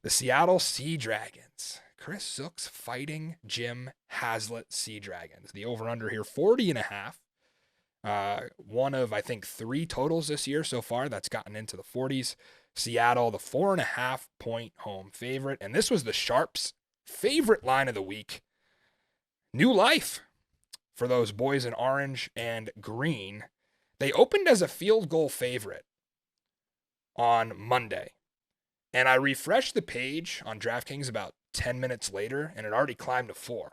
The Seattle Sea Dragons. Chris Zook's fighting Jim Haslett Sea Dragons. The over-under here, 40.5. One of, I think, 3 totals this year so far that's gotten into the 40s. Seattle, the 4.5 point home favorite. And this was the Sharps' favorite line of the week. New life for those boys in orange and green. They opened as a field goal favorite on Monday. And I refreshed the page on DraftKings about 10 minutes later, and it already climbed to 4.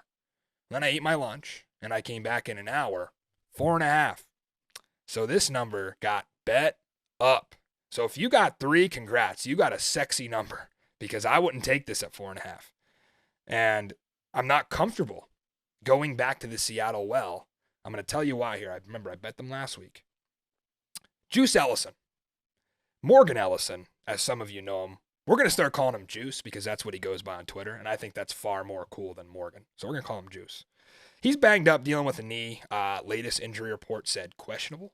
Then I ate my lunch, and I came back in an hour, 4.5. So this number got bet up. So if you got 3, congrats. You got a sexy number, because I wouldn't take this at 4.5. And I'm not comfortable going back to the Seattle well. I'm going to tell you why here. I remember I bet them last week. Juice Ellison. Morgan Ellison, as some of you know him. We're going to start calling him Juice because that's what he goes by on Twitter, and I think that's far more cool than Morgan. So we're going to call him Juice. He's banged up, dealing with a knee. Latest injury report said questionable.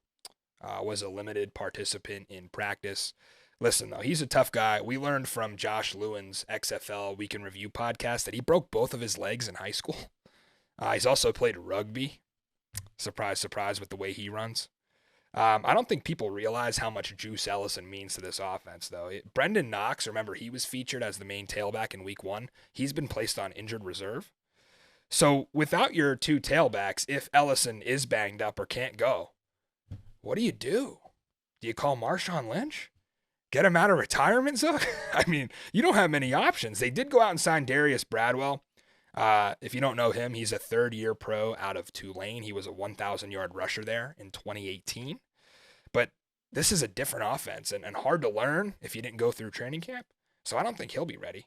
Was a limited participant in practice. Listen, though, he's a tough guy. We learned from Josh Lewin's XFL Week in Review podcast that he broke both of his legs in high school. He's also played rugby. Surprise, surprise with the way he runs. I don't think people realize how much Juice Ellison means to this offense, though. Brendan Knox, remember, he was featured as the main tailback in week 1. He's been placed on injured reserve. So without your 2 tailbacks, if Ellison is banged up or can't go, what do? Do you call Marshawn Lynch? Get him out of retirement, Zook? I mean, you don't have many options. They did go out and sign Darius Bradwell. If you don't know him, he's a 3rd-year pro out of Tulane. He was a 1,000-yard rusher there in 2018. But this is a different offense and hard to learn if you didn't go through training camp. So I don't think he'll be ready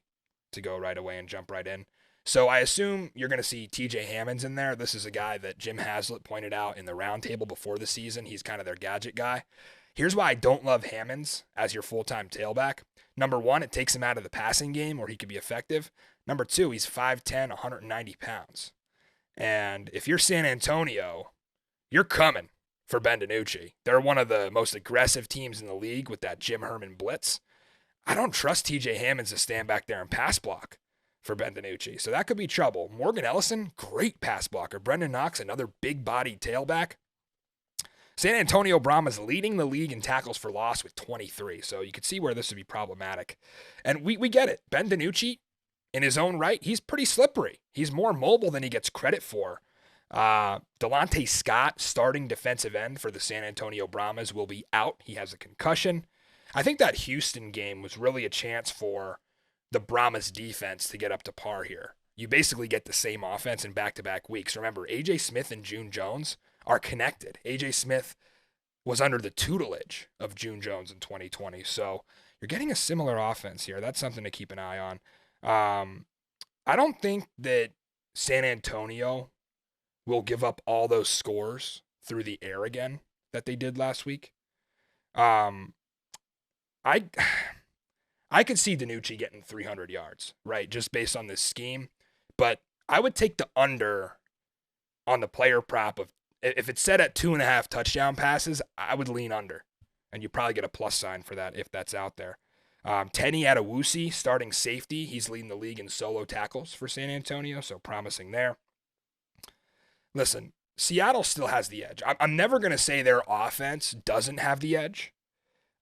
to go right away and jump right in. So I assume you're going to see TJ Hammonds in there. This is a guy that Jim Haslett pointed out in the roundtable before the season. He's kind of their gadget guy. Here's why I don't love Hammonds as your full-time tailback. Number 1, it takes him out of the passing game where he could be effective. Number 2, he's 5'10", 190 pounds. And if you're San Antonio, you're coming for Ben DiNucci. They're one of the most aggressive teams in the league with that Jim Herman blitz. I don't trust TJ Hammonds to stand back there and pass block for Ben DiNucci. So that could be trouble. Morgan Ellison, great pass blocker. Brendan Knox, another big-bodied tailback. San Antonio Brahmas leading the league in tackles for loss with 23. So you could see where this would be problematic. And we get it. Ben DiNucci, in his own right, he's pretty slippery. He's more mobile than he gets credit for. Delonte Scott, starting defensive end for the San Antonio Brahmas, will be out. He has a concussion. I think that Houston game was really a chance for the Brahmas defense to get up to par here. You basically get the same offense in back-to-back weeks. Remember, A.J. Smith and June Jones are connected. A.J. Smith was under the tutelage of June Jones in 2020. So you're getting a similar offense here. That's something to keep an eye on. I don't think that San Antonio will give up all those scores through the air again that they did last week. I could see DiNucci getting 300 yards, right, just based on this scheme. But I would take the under on the player prop of, if it's set at 2.5 touchdown passes, I would lean under. And you probably get a plus sign for that if that's out there. Teddy Adewusi, starting safety. He's leading the league in solo tackles for San Antonio, so promising there. Listen, Seattle still has the edge. I'm never going to say their offense doesn't have the edge,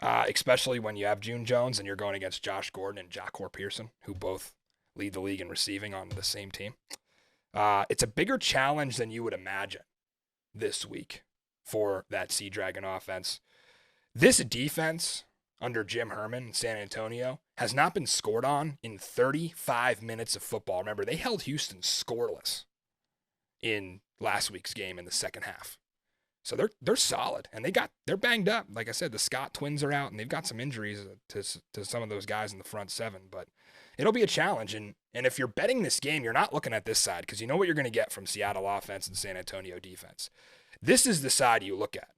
especially when you have June Jones and you're going against Josh Gordon and Jacquor Pearson, who both lead the league in receiving on the same team. It's a bigger challenge than you would imagine this week for that Sea Dragon offense. This defense under Jim Herman in San Antonio has not been scored on in 35 minutes of football. Remember, they held Houston scoreless in last week's game in the second half. So they're solid, and they're banged up. Like I said, the Scott twins are out, and they've got some injuries to some of those guys in the front seven. But it'll be a challenge, and if you're betting this game, you're not looking at this side because you know what you're going to get from Seattle offense and San Antonio defense. This is the side you look at.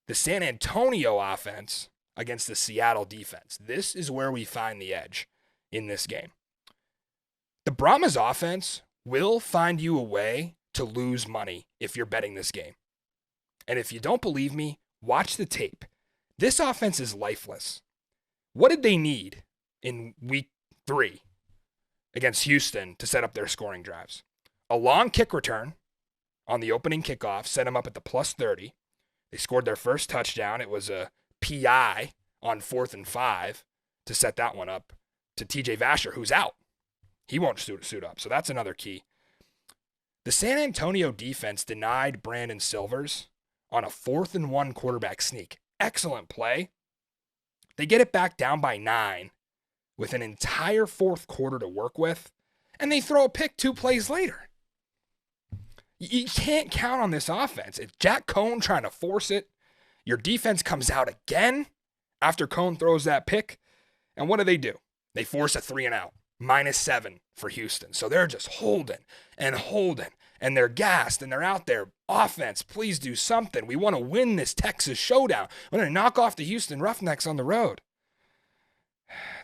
The San Antonio offense against the Seattle defense. This is where we find the edge in this game. The Brahmas offense will find you a way to lose money if you're betting this game. And if you don't believe me, watch the tape. This offense is lifeless. What did they need in week 3 against Houston to set up their scoring drives. A long kick return on the opening kickoff set them up at the plus 30. They scored their first touchdown. It was a PI on 4th and 5 to set that one up to TJ Vasher, who's out. He won't suit up, so that's another key. The San Antonio defense denied Brandon Silvers on a 4th and 1 quarterback sneak. Excellent play. They get it back down by 9 with an entire 4th quarter to work with, and they throw a pick 2 plays later. You can't count on this offense. It's Jack Cohn trying to force it. Your defense comes out again after Cohn throws that pick. And what do? They force a 3-and-out, -7 for Houston. So they're just holding, and they're gassed, and they're out there. Offense, please do something. We want to win this Texas showdown. We're going to knock off the Houston Roughnecks on the road.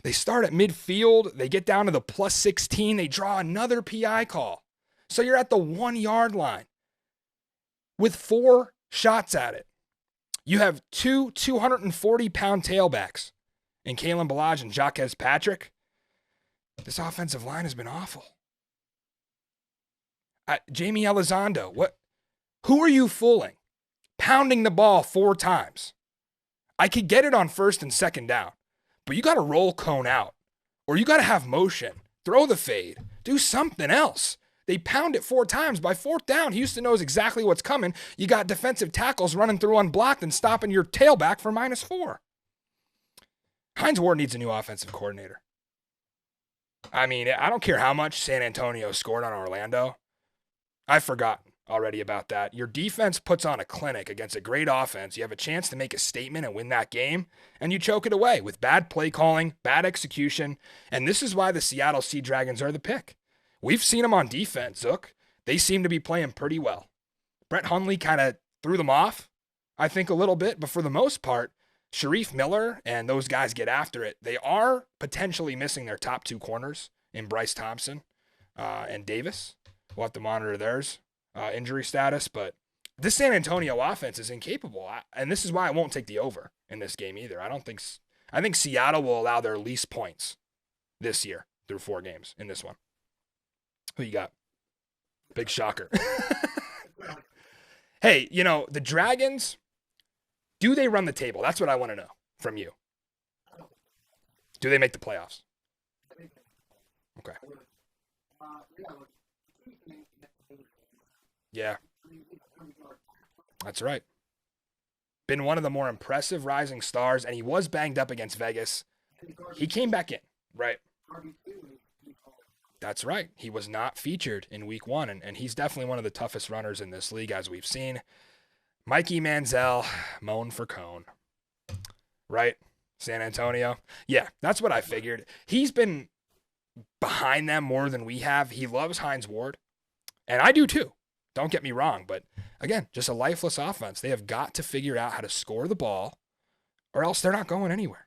They start at midfield. They get down to the plus 16. They draw another PI call. So you're at the 1-yard line with 4 shots at it. You have 2 240-pound tailbacks in Kalen Ballage and Jacques Patrick. This offensive line has been awful. Jamie Elizondo, who are you fooling? Pounding the ball 4 times. I could get it on 1st and 2nd down, but you got to roll Cone out, or you got to have motion, throw the fade, do something else. They pound it 4 times. By 4th down, Houston knows exactly what's coming. You got defensive tackles running through unblocked and stopping your tailback for -4. Hines Ward needs a new offensive coordinator. I mean, I don't care how much San Antonio scored on Orlando. I've forgotten already about that. Your defense puts on a clinic against a great offense. You have a chance to make a statement and win that game, and you choke it away with bad play calling, bad execution, and this is why the Seattle Sea Dragons are the pick. We've seen them on defense, Zook. They seem to be playing pretty well. Brett Hundley kind of threw them off, I think, a little bit, but for the most part, Sharif Miller and those guys get after it. They are potentially missing their top 2 corners in Bryce Thompson and Davis. We'll have to monitor theirs injury status, but this San Antonio offense is incapable, and this is why I won't take the over in this game either. I think Seattle will allow their least points this year through 4 games in this one. Who you got? Big shocker. Hey, the Dragons, do they run the table? That's what I want to know from you. Do they make the playoffs? Okay. Yeah. That's right. Been one of the more impressive rising stars, and he was banged up against Vegas. He came back in, right? That's right. He was not featured in week 1, and he's definitely one of the toughest runners in this league, as we've seen. Mikey Manziel, moan for Cone. Right? San Antonio? Yeah, that's what I figured. He's been behind them more than we have. He loves Hines Ward, and I do too. Don't get me wrong, but again, just a lifeless offense. They have got to figure out how to score the ball, or else they're not going anywhere.